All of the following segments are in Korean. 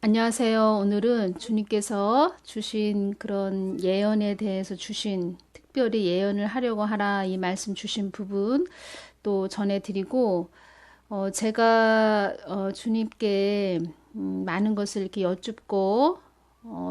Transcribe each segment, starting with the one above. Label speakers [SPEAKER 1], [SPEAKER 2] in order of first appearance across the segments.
[SPEAKER 1] 안녕하세요. 오늘은 주님께서 주신 그런 예언에 대해서 특별히 예언을 하려고 하라 이 말씀 주신 부분 또 전해드리고, 제가 주님께 많은 것을 이렇게 여쭙고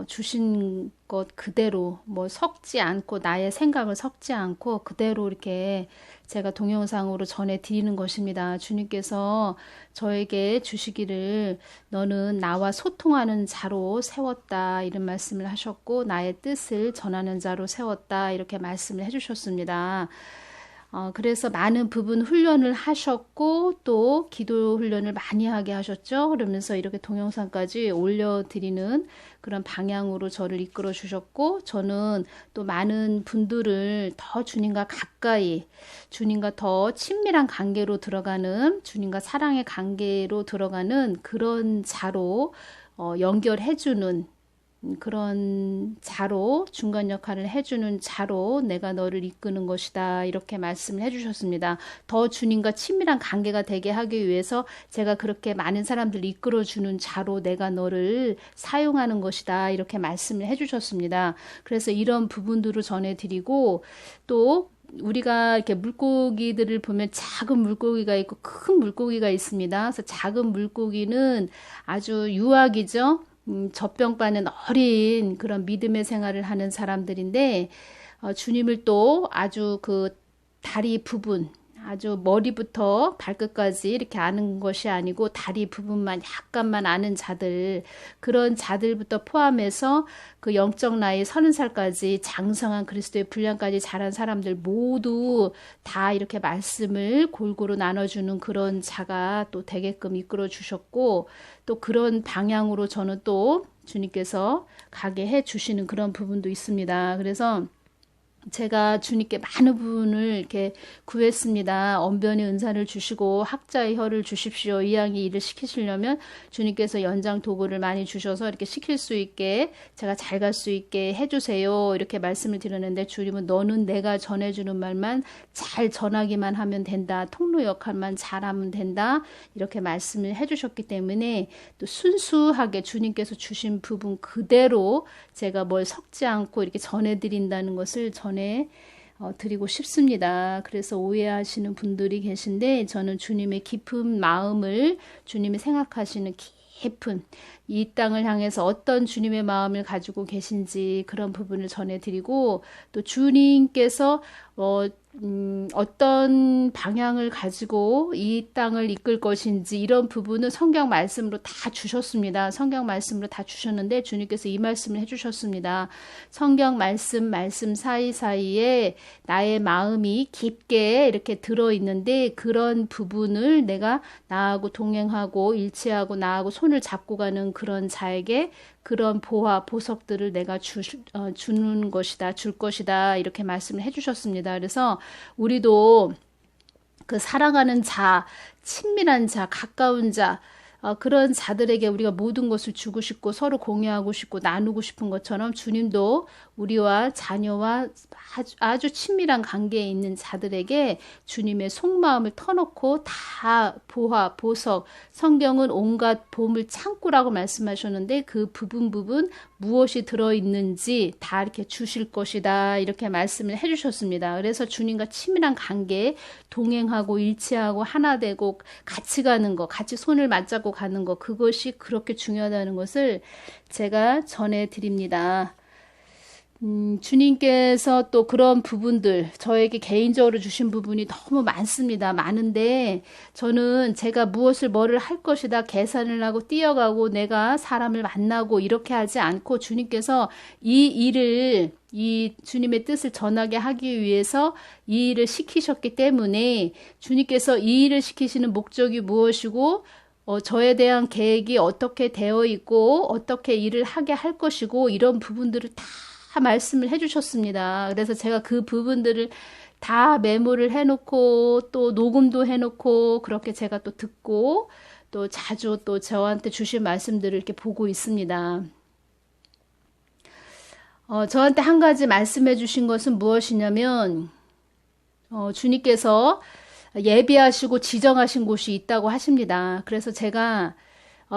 [SPEAKER 1] 주신 것 그대로 뭐 섞지 않고 나의 생각을 섞지 않고 그대로 이렇게 제가 동영상으로 전해드리는 것입니다. 주님께서 저에게 주시기를 너는 나와 소통하는 자로 세웠다 이런 말씀을 하셨고 나의 뜻을 전하는 자로 세웠다 이렇게 말씀을 해주셨습니다. 그래서 많은 부분 훈련을 하셨고 또 기도 훈련을 많이 하게 하셨죠. 그러면서 이렇게 동영상까지 올려드리는 그런 방향으로 저를 이끌어 주셨고, 저는 또 많은 분들을 더 주님과 가까이, 주님과 더 친밀한 관계로 들어가는, 주님과 사랑의 관계로 들어가는 그런 자로 연결해주는 그런 자로, 중간 역할을 해주는 자로 내가 너를 이끄는 것이다 이렇게 말씀을 해주셨습니다. 더 주님과 친밀한 관계가 되게 하기 위해서 제가 그렇게 많은 사람들을 이끌어주는 자로 내가 너를 사용하는 것이다 이렇게 말씀을 해주셨습니다. 그래서 이런 부분들을 전해드리고, 또 우리가 이렇게 물고기들을 보면 작은 물고기가 있고 큰 물고기가 있습니다. 그래서 작은 물고기는 아주 유아기죠. 젖병 빠는 어린 그런 믿음의 생활을 하는 사람들인데, 주님을 또 아주 그 다리 부분, 아주 머리부터 발끝까지 이렇게 아는 것이 아니고 다리 부분만 약간만 아는 자들, 그런 자들부터 포함해서 그 영적 나이 30살까지 장성한 그리스도의 분량까지 자란 사람들 모두 다 이렇게 말씀을 골고루 나눠주는 그런 자가 또 되게끔 이끌어 주셨고, 또 그런 방향으로 저는 또 주님께서 가게 해 주시는 그런 부분도 있습니다. 그래서 제가 주님께 많은 부분을 이렇게 구했습니다. 언변의 은사를 주시고 학자의 혀를 주십시오. 이왕이 일을 시키시려면 주님께서 연장 도구를 많이 주셔서 이렇게 시킬 수 있게, 제가 잘 갈 수 있게 해주세요 이렇게 말씀을 드렸는데, 주님은 너는 내가 전해주는 말만 잘 전하기만 하면 된다, 통로 역할만 잘하면 된다 이렇게 말씀을 해주셨기 때문에 또 순수하게 주님께서 주신 부분 그대로 제가 뭘 섞지 않고 이렇게 전해드린다는 것을 드리고 싶습니다. 그래서 오해하시는 분들이 계신데, 저는 주님의 깊은 마음을, 주님이 생각하시는 깊은 이 땅을 향해서 어떤 주님의 마음을 가지고 계신지 그런 부분을 전해드리고, 또 주님께서 어떤 방향을 가지고 이 땅을 이끌 것인지 이런 부분은 성경 말씀으로 다 주셨습니다. 성경 말씀으로 다 주셨는데 주님께서 이 말씀을 해주셨습니다. 성경 말씀 사이사이에 나의 마음이 깊게 이렇게 들어있는데, 그런 부분을 내가 나하고 동행하고 일치하고 나하고 손을 잡고 가는 그런 자에게 그런 보석들을 내가 주는 것이다, 줄 것이다 이렇게 말씀을 해주셨습니다. 그래서 우리도 그 사랑하는 자, 친밀한 자, 가까운 자, 그런 자들에게 우리가 모든 것을 주고 싶고 서로 공유하고 싶고 나누고 싶은 것처럼, 주님도 우리와 자녀와 아주 친밀한 관계에 있는 자들에게 주님의 속마음을 터놓고 다 보석, 성경은 온갖 보물 창고라고 말씀하셨는데 그 부분 무엇이 들어있는지 다 이렇게 주실 것이다 이렇게 말씀을 해주셨습니다. 그래서 주님과 친밀한 관계에 동행하고 일치하고 하나 되고 같이 가는 거, 같이 손을 맞잡고 가는 거, 그것이 그렇게 중요하다는 것을 제가 전해드립니다. 주님께서 또 그런 부분들, 저에게 개인적으로 주신 부분이 너무 많습니다. 많은데 저는 제가 뭐를 할 것이다 계산을 하고 뛰어가고 내가 사람을 만나고 이렇게 하지 않고, 주님께서 이 주님의 뜻을 전하게 하기 위해서 이 일을 시키셨기 때문에, 주님께서 이 일을 시키시는 목적이 무엇이고 저에 대한 계획이 어떻게 되어 있고 어떻게 일을 하게 할 것이고 이런 부분들을 다 말씀을 해주셨습니다. 그래서 제가 그 부분들을 다 메모를 해놓고 또 녹음도 해놓고 그렇게 제가 또 듣고 또 자주 또 저한테 주신 말씀들을 이렇게 보고 있습니다. 저한테 한 가지 말씀해 주신 것은 무엇이냐면, 주님께서 예비하시고 지정하신 곳이 있다고 하십니다. 그래서 제가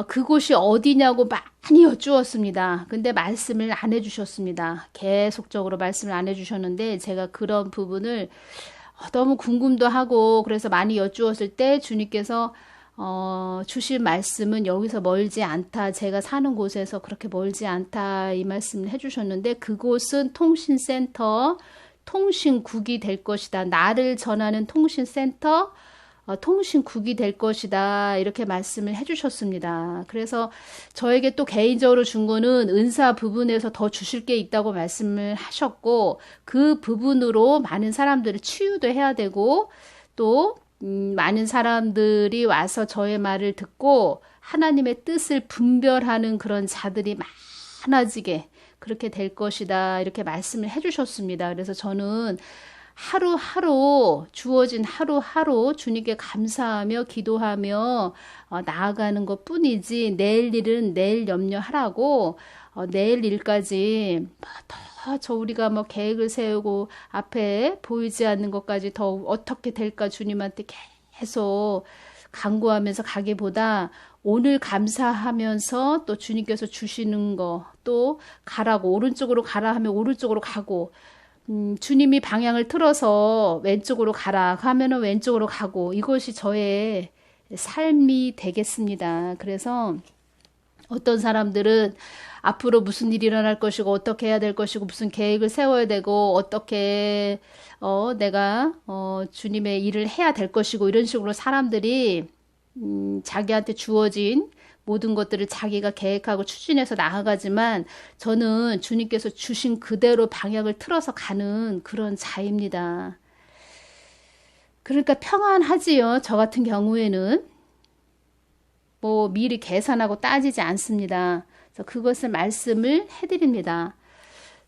[SPEAKER 1] 그곳이 어디냐고 많이 여쭈었습니다. 근데 말씀을 안 해주셨습니다. 계속적으로 말씀을 안 해주셨는데 제가 그런 부분을 너무 궁금도 하고 그래서 많이 여쭈었을 때 주님께서 주실 말씀은 여기서 멀지 않다. 제가 사는 곳에서 그렇게 멀지 않다. 이 말씀을 해주셨는데 그곳은 통신센터, 통신국이 될 것이다. 나를 전하는 통신센터, 통신국이 될 것이다. 이렇게 말씀을 해주셨습니다. 그래서 저에게 또 개인적으로 준 거는 은사 부분에서 더 주실 게 있다고 말씀을 하셨고 그 부분으로 많은 사람들을 치유도 해야 되고 또 많은 사람들이 와서 저의 말을 듣고 하나님의 뜻을 분별하는 그런 자들이 많아지게 그렇게 될 것이다. 이렇게 말씀을 해주셨습니다. 그래서 저는 하루하루 주어진 하루하루 주님께 감사하며 기도하며 나아가는 것 뿐이지 내일 일은 내일 염려하라고 내일 일까지 더 우리가 뭐 계획을 세우고 앞에 보이지 않는 것까지 더 어떻게 될까 주님한테 계속 간구하면서 가기보다 오늘 감사하면서 또 주님께서 주시는 거 또 가라고 오른쪽으로 가라 하면 오른쪽으로 가고 주님이 방향을 틀어서 왼쪽으로 가라 하면은 왼쪽으로 가고 이것이 저의 삶이 되겠습니다. 그래서 어떤 사람들은 앞으로 무슨 일이 일어날 것이고 어떻게 해야 될 것이고 무슨 계획을 세워야 되고 어떻게 내가 주님의 일을 해야 될 것이고 이런 식으로 사람들이 자기한테 주어진 모든 것들을 자기가 계획하고 추진해서 나아가지만 저는 주님께서 주신 그대로 방향을 틀어서 가는 그런 자입니다. 그러니까 평안하지요. 저 같은 경우에는 뭐 미리 계산하고 따지지 않습니다. 그래서 그것을 말씀을 해드립니다.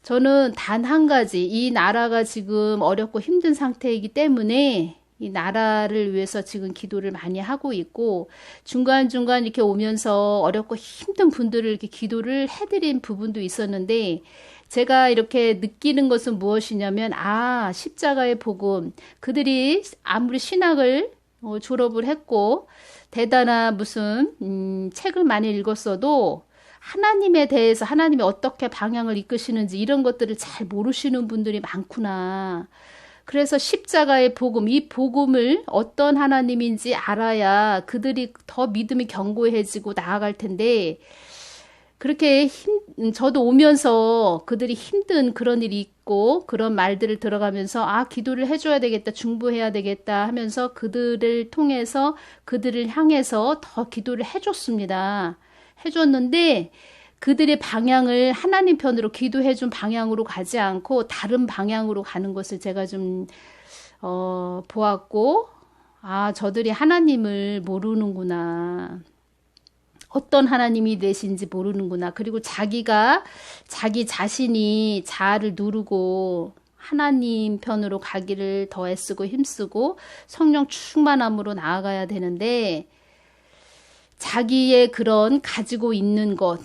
[SPEAKER 1] 저는 단 한 가지 이 나라가 지금 어렵고 힘든 상태이기 때문에 이 나라를 위해서 지금 기도를 많이 하고 있고 중간중간 이렇게 오면서 어렵고 힘든 분들을 이렇게 기도를 해드린 부분도 있었는데 제가 이렇게 느끼는 것은 무엇이냐면 십자가의 복음 그들이 아무리 신학을 졸업을 했고 대단한 무슨 책을 많이 읽었어도 하나님에 대해서 하나님이 어떻게 방향을 이끄시는지 이런 것들을 잘 모르시는 분들이 많구나. 그래서 십자가의 복음, 이 복음을 어떤 하나님인지 알아야 그들이 더 믿음이 견고해지고 나아갈 텐데 그렇게 저도 오면서 그들이 힘든 그런 일이 있고 그런 말들을 들어가면서 기도를 해줘야 되겠다, 중보해야 되겠다 하면서 그들을 통해서 그들을 향해서 더 기도를 해줬습니다. 해줬는데 그들의 방향을 하나님 편으로 기도해준 방향으로 가지 않고 다른 방향으로 가는 것을 제가 좀 보았고 저들이 하나님을 모르는구나. 어떤 하나님이 되신지 모르는구나. 그리고 자기 자신이 자아를 누르고 하나님 편으로 가기를 더 애쓰고 힘쓰고 성령 충만함으로 나아가야 되는데 자기의 그런 가지고 있는 것,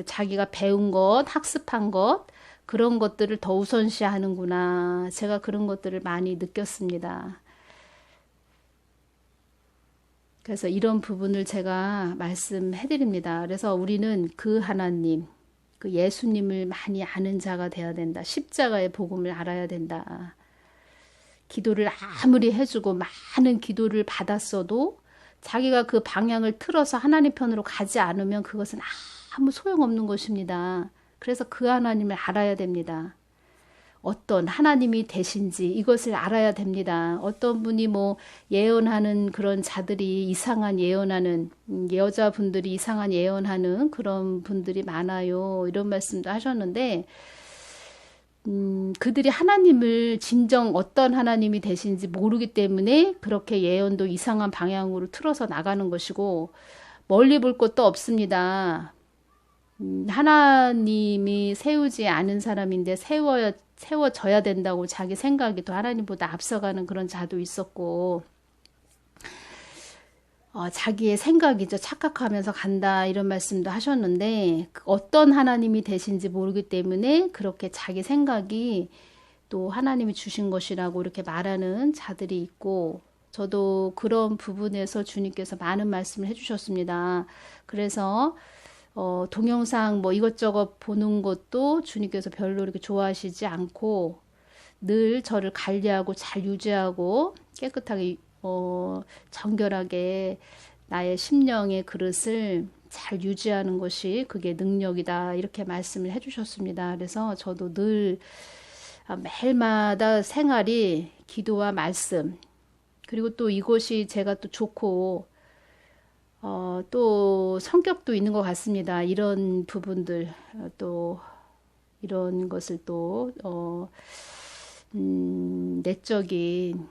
[SPEAKER 1] 자기가 배운 것, 학습한 것, 그런 것들을 더 우선시하는구나. 제가 그런 것들을 많이 느꼈습니다. 그래서 이런 부분을 제가 말씀해드립니다. 그래서 우리는 그 하나님, 그 예수님을 많이 아는 자가 되어야 된다. 십자가의 복음을 알아야 된다. 기도를 아무리 해주고 많은 기도를 받았어도 자기가 그 방향을 틀어서 하나님 편으로 가지 않으면 그것은 아무 소용없는 것입니다. 그래서 그 하나님을 알아야 됩니다. 어떤 하나님이 되신지 이것을 알아야 됩니다. 어떤 분이 뭐 예언하는 그런 자들이 이상한 예언하는 여자분들이 이상한 예언하는 그런 분들이 많아요. 이런 말씀도 하셨는데 그들이 하나님을 진정 어떤 하나님이 되신지 모르기 때문에 그렇게 예언도 이상한 방향으로 틀어서 나가는 것이고 멀리 볼 것도 없습니다. 하나님이 세우지 않은 사람인데 세워져야 된다고 자기 생각이 또 하나님보다 앞서가는 그런 자도 있었고 자기의 생각이죠. 착각하면서 간다 이런 말씀도 하셨는데 어떤 하나님이 되신지 모르기 때문에 그렇게 자기 생각이 또 하나님이 주신 것이라고 이렇게 말하는 자들이 있고 저도 그런 부분에서 주님께서 많은 말씀을 해주셨습니다. 그래서 동영상 뭐 이것저것 보는 것도 주님께서 별로 이렇게 좋아하시지 않고 늘 저를 관리하고 잘 유지하고 깨끗하게 정결하게 나의 심령의 그릇을 잘 유지하는 것이 그게 능력이다 이렇게 말씀을 해주셨습니다. 그래서 저도 늘 매일마다 생활이 기도와 말씀 그리고 또 이것이 제가 또 좋고 또 성격도 있는 것 같습니다. 이런 부분들 또 이런 것을 또 내적인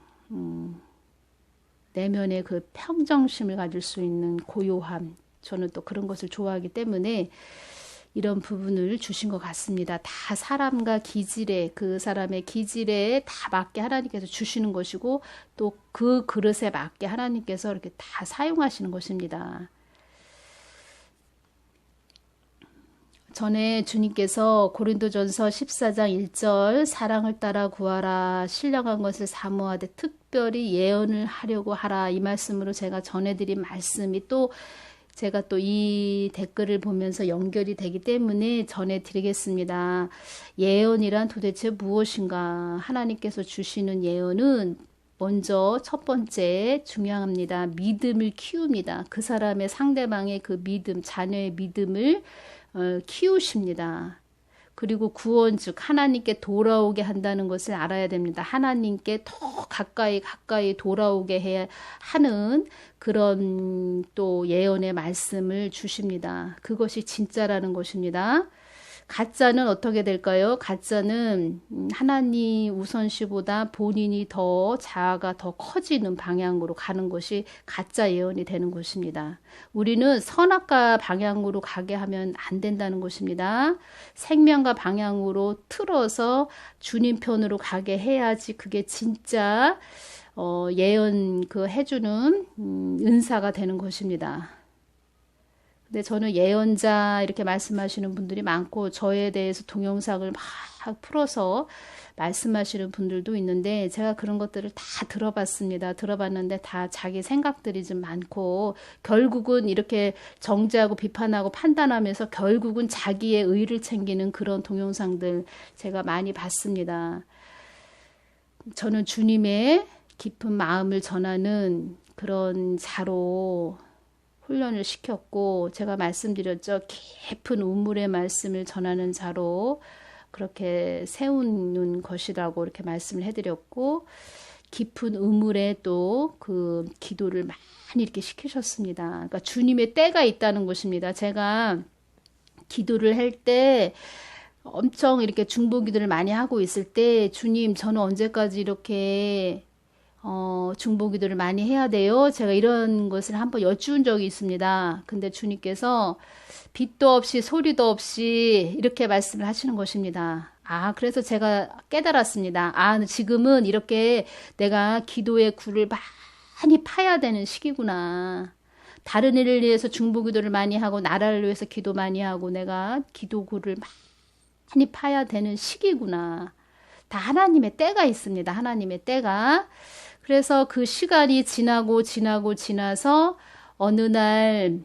[SPEAKER 1] 내면의 그 평정심을 가질 수 있는 고요함 저는 또 그런 것을 좋아하기 때문에 이런 부분을 주신 것 같습니다. 다 사람과 기질에 그 사람의 기질에 다 맞게 하나님께서 주시는 것이고 또 그 그릇에 맞게 하나님께서 이렇게 다 사용하시는 것입니다. 전에 주님께서 고린도전서 14장 1절 사랑을 따라 구하라 신령한 것을 사모하되 특별히 예언을 하려고 하라 이 말씀으로 제가 전해드린 말씀이 또 제가 또 이 댓글을 보면서 연결이 되기 때문에 전해드리겠습니다. 예언이란 도대체 무엇인가? 하나님께서 주시는 예언은 먼저 첫 번째 중요합니다. 믿음을 키웁니다. 그 사람의 상대방의 그 믿음, 자녀의 믿음을 키우십니다. 그리고 구원 즉 하나님께 돌아오게 한다는 것을 알아야 됩니다. 하나님께 더 가까이 돌아오게 해야 하는 그런 또 예언의 말씀을 주십니다. 그것이 진짜라는 것입니다. 가짜는 어떻게 될까요? 가짜는 하나님 우선시보다 본인이 더 자아가 더 커지는 방향으로 가는 것이 가짜 예언이 되는 것입니다. 우리는 선악과 방향으로 가게 하면 안 된다는 것입니다. 생명과 방향으로 틀어서 주님 편으로 가게 해야지 그게 진짜 예언 그 해주는 은사가 되는 것입니다. 근데 저는 예언자 이렇게 말씀하시는 분들이 많고 저에 대해서 동영상을 막 풀어서 말씀하시는 분들도 있는데 제가 그런 것들을 다 들어봤습니다. 들어봤는데 다 자기 생각들이 좀 많고 결국은 이렇게 정죄하고 비판하고 판단하면서 결국은 자기의 의를 챙기는 그런 동영상들 제가 많이 봤습니다. 저는 주님의 깊은 마음을 전하는 그런 자로 훈련을 시켰고 제가 말씀드렸죠. 깊은 우물의 말씀을 전하는 자로 그렇게 세우는 것이라고 이렇게 말씀을 해드렸고 깊은 우물에 또 그 기도를 많이 이렇게 시키셨습니다. 그러니까 주님의 때가 있다는 것입니다. 제가 기도를 할 때 엄청 이렇게 중보기도를 많이 하고 있을 때 주님 저는 언제까지 이렇게 중보기도를 많이 해야 돼요. 제가 이런 것을 한번 여쭈은 적이 있습니다. 근데 주님께서 빛도 없이 소리도 없이 이렇게 말씀을 하시는 것입니다. 그래서 제가 깨달았습니다. 지금은 이렇게 내가 기도의 굴을 많이 파야 되는 시기구나. 다른 일을 위해서 중보기도를 많이 하고 나라를 위해서 기도 많이 하고 내가 기도굴을 많이 파야 되는 시기구나. 다 하나님의 때가 있습니다. 하나님의 때가. 그래서 그 시간이 지나서 어느 날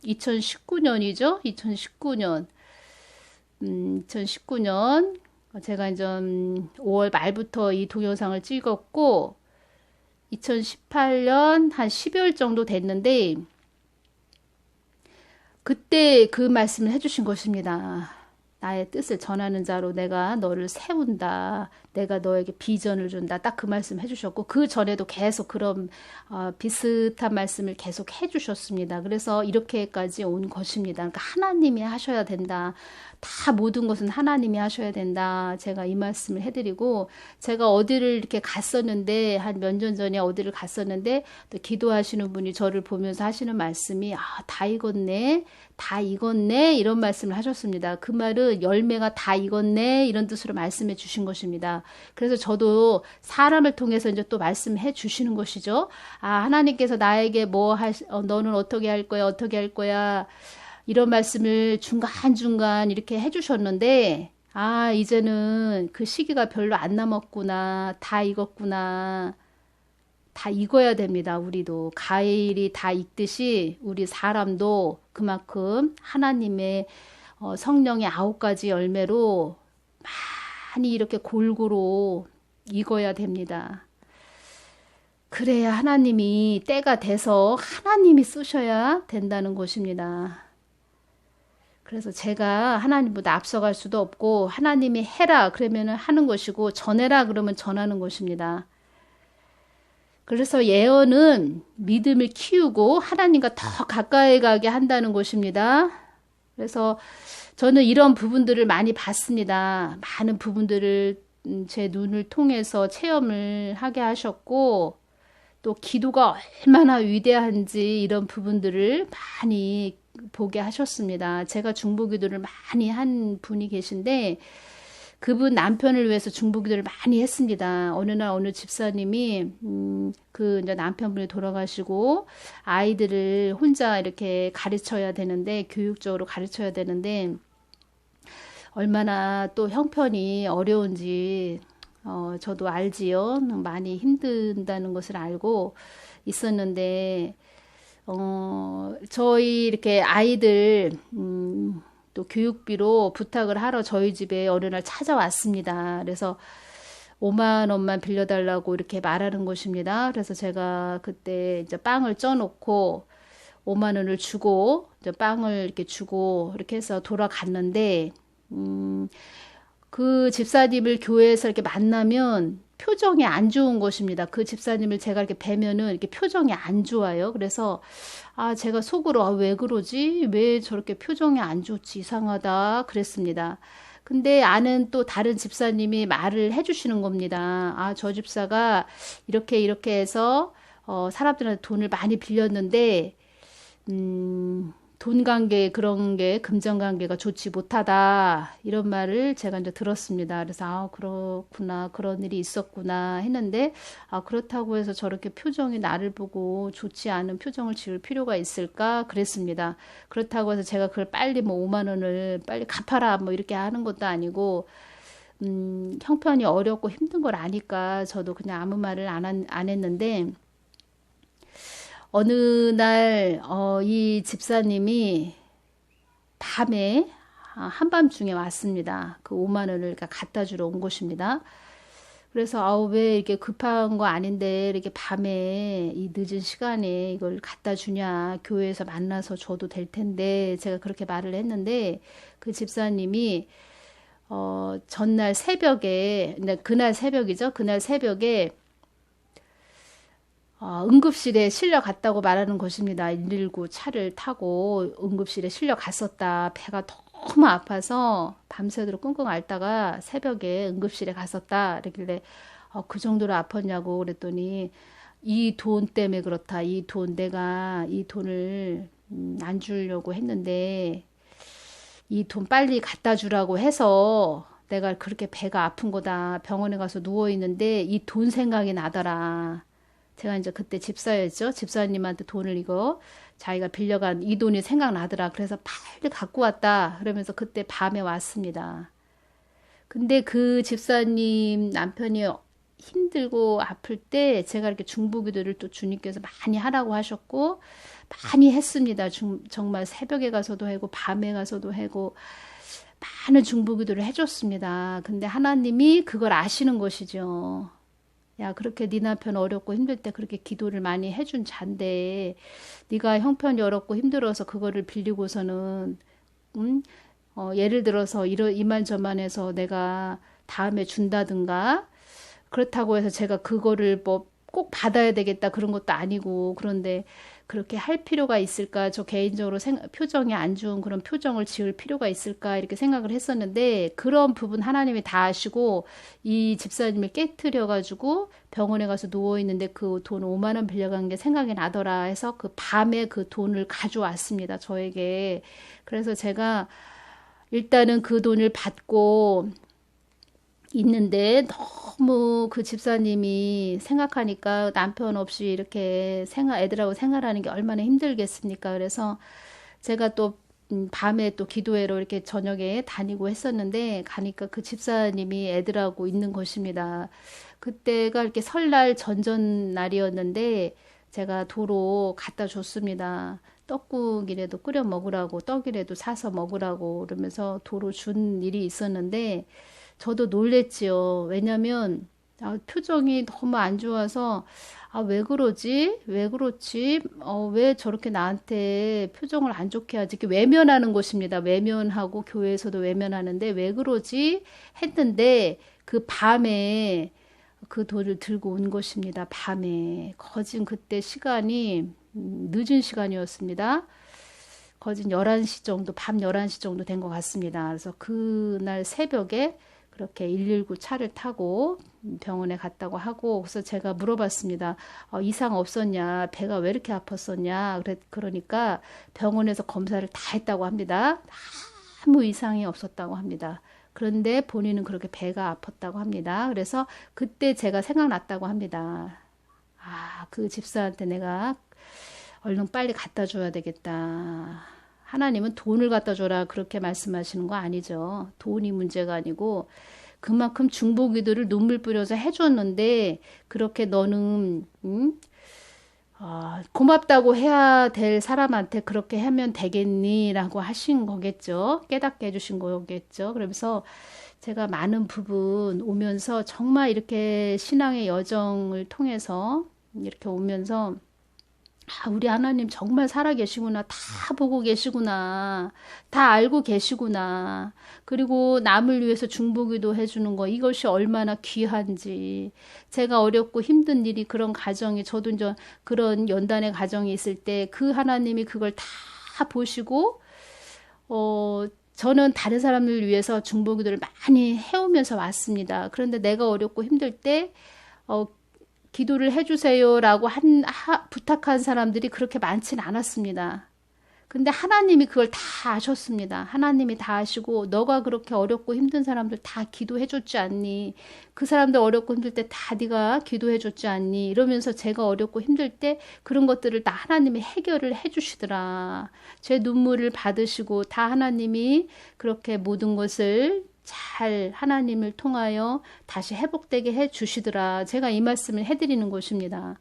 [SPEAKER 1] 2019년이죠. 2019년 제가 이제 5월 말부터 이 동영상을 찍었고 2018년 한 12월 정도 됐는데 그때 그 말씀을 해주신 것입니다. 나의 뜻을 전하는 자로 내가 너를 세운다. 내가 너에게 비전을 준다. 딱 그 말씀 해주셨고 그 전에도 계속 그런 비슷한 말씀을 계속 해주셨습니다. 그래서 이렇게까지 온 것입니다. 그러니까 하나님이 하셔야 된다. 다 모든 것은 하나님이 하셔야 된다. 제가 이 말씀을 해드리고 제가 어디를 이렇게 갔었는데 한 몇 년 전에 어디를 갔었는데 또 기도하시는 분이 저를 보면서 하시는 말씀이 다 익었네. 다 익었네. 이런 말씀을 하셨습니다. 그 말은 열매가 다 익었네. 이런 뜻으로 말씀해 주신 것입니다. 그래서 저도 사람을 통해서 이제 또 말씀해 주시는 것이죠. 하나님께서 나에게 너는 어떻게 할 거야? 어떻게 할 거야? 이런 말씀을 중간중간 이렇게 해주셨는데 이제는 그 시기가 별로 안 남았구나. 다 익었구나. 다 익어야 됩니다. 우리도 과일이 다 익듯이 우리 사람도 그만큼 하나님의 성령의 9가지 열매로 많이 이렇게 골고루 익어야 됩니다. 그래야 하나님이 때가 돼서 하나님이 쓰셔야 된다는 것입니다. 그래서 제가 하나님보다 앞서갈 수도 없고 하나님이 해라 그러면 하는 것이고 전해라 그러면 전하는 것입니다. 그래서 예언은 믿음을 키우고 하나님과 더 가까이 가게 한다는 것입니다. 그래서 저는 이런 부분들을 많이 봤습니다. 많은 부분들을 제 눈을 통해서 체험을 하게 하셨고 또 기도가 얼마나 위대한지 이런 부분들을 많이 보게 하셨습니다. 제가 중보기도를 많이 한 분이 계신데 그분 남편을 위해서 중보기도를 많이 했습니다. 어느 날 어느 집사님이 그 이제 남편분이 돌아가시고 아이들을 혼자 이렇게 가르쳐야 되는데 교육적으로 가르쳐야 되는데 얼마나 또 형편이 어려운지 저도 알지요. 많이 힘든다는 것을 알고 있었는데 저희 이렇게 아이들 또 교육비로 부탁을 하러 저희 집에 어느 날 찾아왔습니다. 그래서 5만 원만 빌려달라고 이렇게 말하는 것입니다. 그래서 제가 그때 이제 빵을 쪄놓고 5만 원을 주고 이제 빵을 이렇게 주고 이렇게 해서 돌아갔는데 그 집사님을 교회에서 이렇게 만나면 표정이 안 좋은 것입니다. 그 집사님을 제가 이렇게 뵈면은 이렇게 표정이 안 좋아요. 그래서 제가 속으로 왜 그러지? 왜 저렇게 표정이 안 좋지? 이상하다. 그랬습니다. 근데 아는 또 다른 집사님이 말을 해주시는 겁니다. 저 집사가 이렇게 해서 사람들한테 돈을 많이 빌렸는데 돈 관계 그런 게 금전 관계가 좋지 못하다 이런 말을 제가 이제 들었습니다. 그래서 그렇구나 그런 일이 있었구나 했는데 그렇다고 해서 저렇게 표정이 나를 보고 좋지 않은 표정을 지을 필요가 있을까 그랬습니다. 그렇다고 해서 제가 그걸 빨리 뭐 5만 원을 빨리 갚아라 뭐 이렇게 하는 것도 아니고 형편이 어렵고 힘든 걸 아니까 저도 그냥 아무 말을 안 했는데 어느 날 이 집사님이 밤에 한밤중에 왔습니다. 그 5만 원을 갖다 주러 온 것입니다. 그래서 왜 이렇게 급한 거 아닌데 이렇게 밤에 이 늦은 시간에 이걸 갖다 주냐 교회에서 만나서 줘도 될 텐데 제가 그렇게 말을 했는데 그 집사님이 전날 새벽에 그날 새벽이죠. 그날 새벽에 응급실에 실려갔다고 말하는 것입니다. 119 차를 타고 응급실에 실려갔었다. 배가 너무 아파서 밤새도록 끙끙 앓다가 새벽에 응급실에 갔었다. 이러길래 그 정도로 아팠냐고 그랬더니 이 돈 때문에 그렇다. 내가 이 돈을 안 주려고 했는데 이 돈 빨리 갖다 주라고 해서 내가 그렇게 배가 아픈 거다. 병원에 가서 누워 있는데 이 돈 생각이 나더라. 제가 이제 그때 집사였죠. 집사님한테 돈을 이거 자기가 빌려간 이 돈이 생각나더라. 그래서 빨리 갖고 왔다. 그러면서 그때 밤에 왔습니다. 근데 그 집사님 남편이 힘들고 아플 때 제가 이렇게 중보기도를 또 주님께서 많이 하라고 하셨고 많이 했습니다. 정말 새벽에 가서도 하고 밤에 가서도 하고 많은 중보기도를 해줬습니다. 근데 하나님이 그걸 아시는 것이죠. 야, 그렇게 네 남편 어렵고 힘들 때 그렇게 기도를 많이 해준 잔데 네가 형편이 어렵고 힘들어서 그거를 빌리고서는 예를 들어서 이만저만해서 내가 다음에 준다든가 그렇다고 해서 제가 그거를 뭐 꼭 받아야 되겠다 그런 것도 아니고 그런데 그렇게 할 필요가 있을까? 저 개인적으로 표정이 안 좋은 그런 표정을 지을 필요가 있을까? 이렇게 생각을 했었는데 그런 부분 하나님이 다 아시고 이 집사님을 깨트려가지고 병원에 가서 누워있는데 그 돈 5만 원 빌려간 게 생각이 나더라 해서 그 밤에 그 돈을 가져왔습니다. 저에게. 그래서 제가 일단은 그 돈을 받고 있는데 너무 그 집사님이 생각하니까 남편 없이 이렇게 애들하고 생활하는 게 얼마나 힘들겠습니까? 그래서 제가 또 밤에 또 기도회로 이렇게 저녁에 다니고 했었는데 가니까 그 집사님이 애들하고 있는 것입니다. 그때가 이렇게 설날 전전날이었는데 제가 도로 갖다 줬습니다. 떡국이라도 끓여 먹으라고 떡이라도 사서 먹으라고 그러면서 도로 준 일이 있었는데 저도 놀랬지요. 왜냐면 표정이 너무 안 좋아서 왜 그러지? 왜 그렇지? 왜 저렇게 나한테 표정을 안 좋게 하지? 이렇게 외면하는 것입니다. 외면하고 교회에서도 외면하는데 왜 그러지? 했는데 그 밤에 그 돌을 들고 온 것입니다. 밤에. 거진 그때 시간이 늦은 시간이었습니다. 거진 11시 정도, 밤 11시 정도 된 것 같습니다. 그래서 그날 새벽에 그렇게 119 차를 타고 병원에 갔다고 하고, 그래서 제가 물어봤습니다. 이상 없었냐? 배가 왜 이렇게 아팠었냐? 그러니까 병원에서 검사를 다 했다고 합니다. 아무 이상이 없었다고 합니다. 그런데 본인은 그렇게 배가 아팠다고 합니다. 그래서 그때 제가 생각났다고 합니다. 그 집사한테 내가 얼른 빨리 갖다 줘야 되겠다. 하나님은 돈을 갖다 줘라 그렇게 말씀하시는 거 아니죠. 돈이 문제가 아니고 그만큼 중보기도를 눈물 뿌려서 해줬는데 그렇게 너는 고맙다고 해야 될 사람한테 그렇게 하면 되겠니? 라고 하신 거겠죠. 깨닫게 해주신 거겠죠. 그러면서 제가 많은 부분 오면서 정말 이렇게 신앙의 여정을 통해서 이렇게 오면서 우리 하나님 정말 살아계시구나. 다 보고 계시구나. 다 알고 계시구나. 그리고 남을 위해서 중보기도 해주는 거 이것이 얼마나 귀한지. 제가 어렵고 힘든 일이 그런 가정이 저도 이제 그런 연단의 가정이 있을 때 그 하나님이 그걸 다 보시고 저는 다른 사람을 위해서 중보기도를 많이 해오면서 왔습니다. 그런데 내가 어렵고 힘들 때 기도를 해주세요라고 부탁한 사람들이 그렇게 많지는 않았습니다. 근데 하나님이 그걸 다 아셨습니다. 하나님이 다 아시고 너가 그렇게 어렵고 힘든 사람들 다 기도해줬지 않니? 그 사람들 어렵고 힘들 때 다 네가 기도해줬지 않니? 이러면서 제가 어렵고 힘들 때 그런 것들을 다 하나님이 해결을 해주시더라. 제 눈물을 받으시고 다 하나님이 그렇게 모든 것을 잘 하나님을 통하여 다시 회복되게 해주시더라. 제가 이 말씀을 해드리는 것입니다.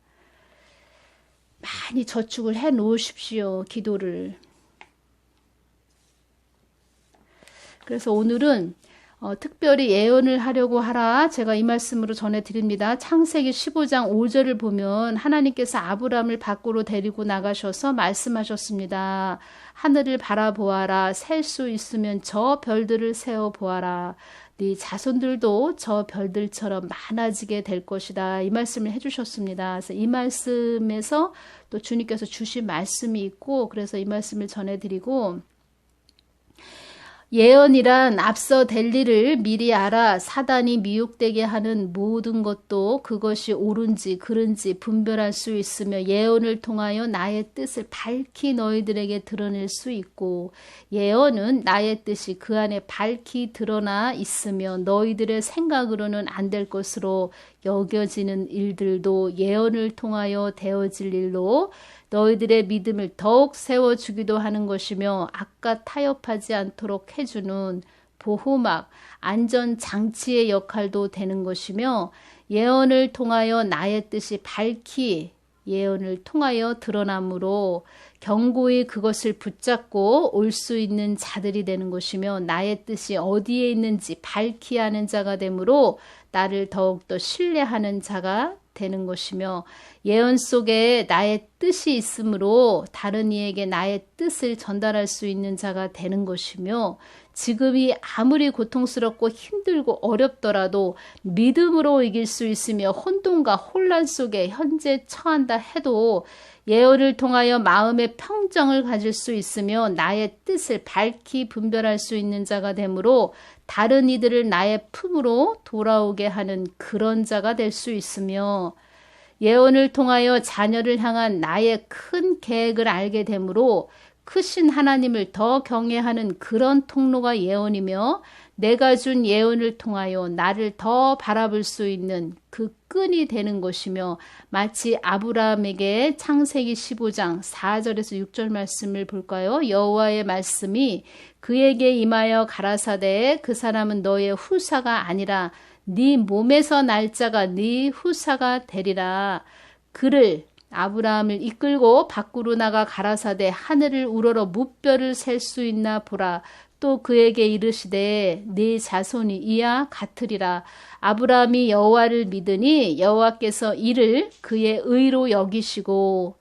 [SPEAKER 1] 많이 저축을 해 놓으십시오. 기도를. 그래서 오늘은 특별히 예언을 하려고 하라. 제가 이 말씀으로 전해드립니다. 창세기 15장 5절을 보면 하나님께서 아브람을 밖으로 데리고 나가셔서 말씀하셨습니다. 하늘을 바라보아라. 셀 수 있으면 저 별들을 세어보아라. 네 자손들도 저 별들처럼 많아지게 될 것이다. 이 말씀을 해주셨습니다. 그래서 이 말씀에서 또 주님께서 주신 말씀이 있고 그래서 이 말씀을 전해드리고 예언이란 앞서 될 일을 미리 알아 사단이 미혹되게 하는 모든 것도 그것이 옳은지 그른지 분별할 수 있으며 예언을 통하여 나의 뜻을 밝히 너희들에게 드러낼 수 있고 예언은 나의 뜻이 그 안에 밝히 드러나 있으며 너희들의 생각으로는 안 될 것으로 여겨지는 일들도 예언을 통하여 되어질 일로 너희들의 믿음을 더욱 세워주기도 하는 것이며 악과 타협하지 않도록 해주는 보호막, 안전장치의 역할도 되는 것이며 예언을 통하여 나의 뜻이 밝히 예언을 통하여 드러나므로 견고히 그것을 붙잡고 올 수 있는 자들이 되는 것이며 나의 뜻이 어디에 있는지 밝히 아는 자가 되므로 나를 더욱더 신뢰하는 자가 되는 것이며 예언 속에 나의 뜻이 있으므로 다른 이에게 나의 뜻을 전달할 수 있는 자가 되는 것이며 지금이 아무리 고통스럽고 힘들고 어렵더라도 믿음으로 이길 수 있으며 혼돈과 혼란 속에 현재 처한다 해도 예언을 통하여 마음의 평정을 가질 수 있으며 나의 뜻을 밝히 분별할 수 있는 자가 되므로 다른 이들을 나의 품으로 돌아오게 하는 그런 자가 될 수 있으며 예언을 통하여 자녀를 향한 나의 큰 계획을 알게 되므로 크신 하나님을 더 경외하는 그런 통로가 예언이며 내가 준 예언을 통하여 나를 더 바라볼 수 있는 그 끈이 되는 것이며 마치 아브라함에게 창세기 15장 4절에서 6절 말씀을 볼까요? 여호와의 말씀이 그에게 임하여 가라사대 그 사람은 너의 후사가 아니라 네 몸에서 날짜가 네 후사가 되리라. 그를 아브라함을 이끌고 밖으로 나가 가라사대 하늘을 우러러 무뼈를 셀 수 있나 보라. 또 그에게 이르시되 네 자손이 이와 같으리라. 아브라함이 여호와를 믿으니 여호와께서 이를 그의 의로 여기시고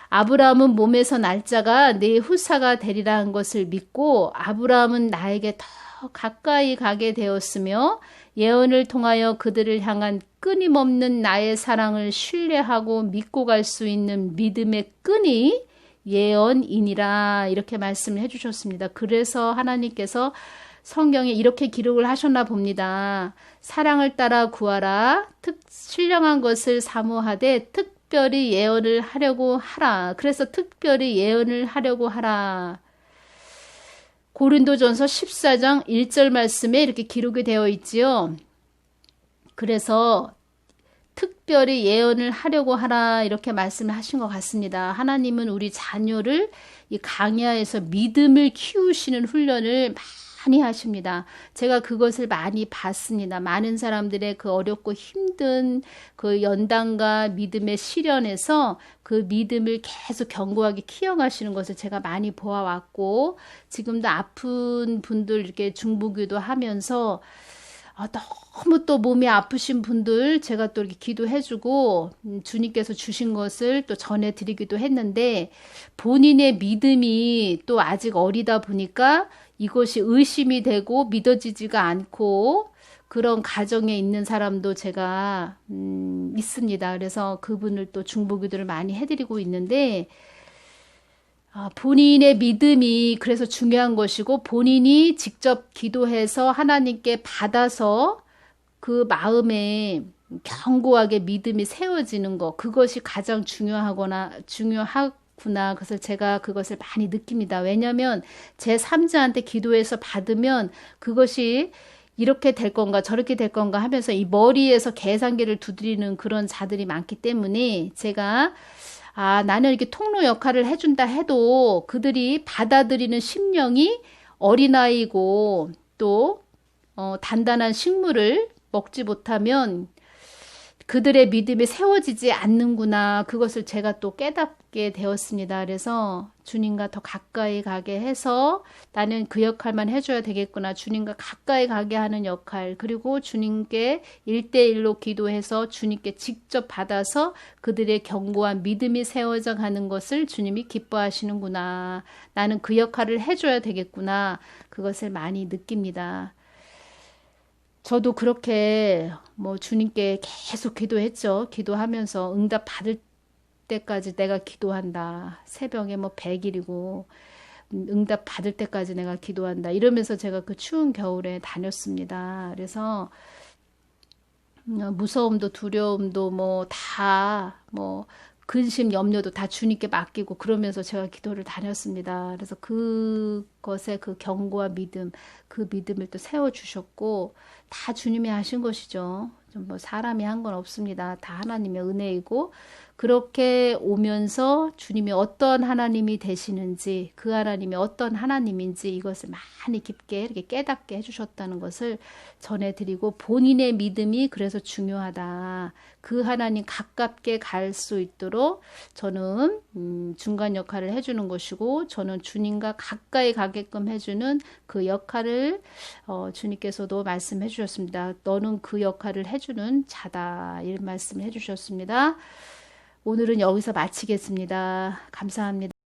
[SPEAKER 1] 아브라함은 몸에서 날짜가 네 후사가 되리라 한 것을 믿고 아브라함은 나에게 더 가까이 가게 되었으며 예언을 통하여 그들을 향한 끊임없는 나의 사랑을 신뢰하고 믿고 갈 수 있는 믿음의 끈이 예언이니라 이렇게 말씀을 해주셨습니다. 그래서 하나님께서 성경에 이렇게 기록을 하셨나 봅니다. 사랑을 따라 구하라. 신령한 것을 사모하되 특별히 예언을 하려고 하라. 그래서 특별히 예언을 하려고 하라. 고린도전서 14장 1절 말씀에 이렇게 기록이 되어 있지요. 그래서 특별히 예언을 하려고 하라 이렇게 말씀을 하신 것 같습니다. 하나님은 우리 자녀를 이 강야에서 믿음을 키우시는 훈련을 많이 하십니다. 제가 그것을 많이 봤습니다. 많은 사람들의 그 어렵고 힘든 그 연단과 믿음의 시련에서 그 믿음을 계속 견고하게 키워가시는 것을 제가 많이 보아왔고 지금도 아픈 분들 이렇게 중보기도 하면서 너무 또 몸이 아프신 분들 제가 또 이렇게 기도해주고 주님께서 주신 것을 또 전해드리기도 했는데 본인의 믿음이 또 아직 어리다 보니까 이것이 의심이 되고 믿어지지가 않고 그런 가정에 있는 사람도 제가 있습니다. 그래서 그분을 또 중보기도를 많이 해드리고 있는데 본인의 믿음이 그래서 중요한 것이고 본인이 직접 기도해서 하나님께 받아서 그 마음에 견고하게 믿음이 세워지는 것 그것이 가장 중요하구나. 그래서 제가 그것을 많이 느낍니다. 왜냐하면 제 3자한테 기도해서 받으면 그것이 이렇게 될 건가 저렇게 될 건가 하면서 이 머리에서 계산기를 두드리는 그런 자들이 많기 때문에 제가 나는 이렇게 통로 역할을 해준다 해도 그들이 받아들이는 심령이 어린아이고 또 단단한 식물을 먹지 못하면 그들의 믿음이 세워지지 않는구나. 그것을 제가 또 깨닫게 되었습니다. 그래서 주님과 더 가까이 가게 해서 나는 그 역할만 해줘야 되겠구나. 주님과 가까이 가게 하는 역할. 그리고 주님께 1대1로 기도해서 주님께 직접 받아서 그들의 견고한 믿음이 세워져 가는 것을 주님이 기뻐하시는구나. 나는 그 역할을 해줘야 되겠구나. 그것을 많이 느낍니다. 저도 그렇게 주님께 계속 기도했죠. 기도하면서 응답 받을 때까지 내가 기도한다. 새벽에 100일이고 응답 받을 때까지 내가 기도한다. 이러면서 제가 그 추운 겨울에 다녔습니다. 그래서 무서움도 두려움도 근심, 염려도 다 주님께 맡기고 그러면서 제가 기도를 다녔습니다. 그래서 그것에 그 견고한 믿음, 그 믿음을 또 세워주셨고 다 주님이 하신 것이죠. 좀 사람이 한 건 없습니다. 다 하나님의 은혜이고 그렇게 오면서 주님이 어떤 하나님이 되시는지 그 하나님이 어떤 하나님인지 이것을 많이 깊게 이렇게 깨닫게 해주셨다는 것을 전해드리고 본인의 믿음이 그래서 중요하다. 그 하나님 가깝게 갈 수 있도록 저는 중간 역할을 해주는 것이고 저는 주님과 가까이 가게끔 해주는 그 역할을 주님께서도 말씀해 주셨습니다. 너는 그 역할을 해주는 자다. 이런 말씀을 해주셨습니다. 오늘은 여기서 마치겠습니다. 감사합니다.